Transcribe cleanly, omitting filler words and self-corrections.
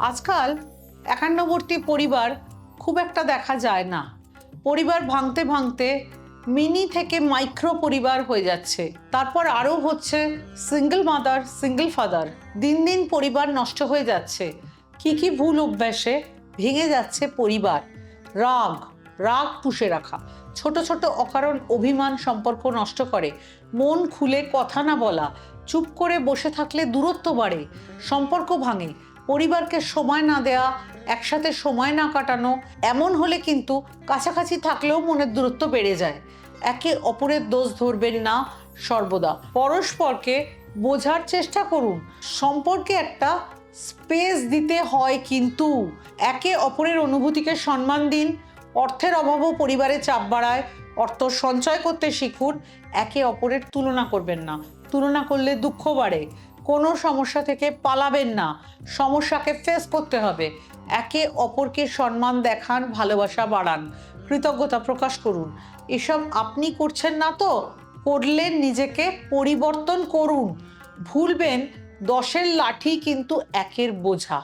আজকাল একান্নবর্তী পরিবার খুব একটা দেখা যায় না। পরিবার ভাঙতে ভাঙতে মিনি থেকে মাইক্রো পরিবার হয়ে যাচ্ছে, তারপর আরও হচ্ছে সিঙ্গেল মাদার, সিঙ্গেল ফাদার। দিন দিন পরিবার নষ্ট হয়ে যাচ্ছে। কি ভুল অভ্যাসে ভেঙে যাচ্ছে পরিবার। রাগ রাগ পুষে রাখা, ছোট ছোট অকারণ অভিমান সম্পর্ক নষ্ট করে। মন খুলে কথা না বলা, চুপ করে বসে থাকলে দূরত্ব বাড়ে, সম্পর্ক ভাঙে। পরিবারকে সময় না দেয়া, একসাথে সময় না কাটানো, এমন হলে কিন্তু কাছাকাছি থাকলেও মনের দূরত্ব বেড়ে যায়। একে অপরের দোষ ধরবেন না সর্বদা, পরস্পরকে বোঝার চেষ্টা করুন। সম্পর্কে একটা স্পেস দিতে হয়, কিন্তু একে অপরের অনুভূতিকে সম্মান দিন। অর্থের অভাবও পরিবারে চাপ বাড়ায়, অর্থ সঞ্চয় করতে শিখুন। একে অপরের তুলনা করবেন না, তুলনা করলে দুঃখ বাড়ে। কোনো সমস্যা থেকে পালাবেন না, সমস্যাকে ফেস করতে হবে। একে অপরকে সম্মান দেখান, ভালোবাসা বাড়ান, কৃতজ্ঞতা প্রকাশ করুন। এসব আপনি করছেন না তো? করলে নিজেকে পরিবর্তন করুন। ভুলবেন 10-এর লাঠি কিন্তু 1-এর বোঝা।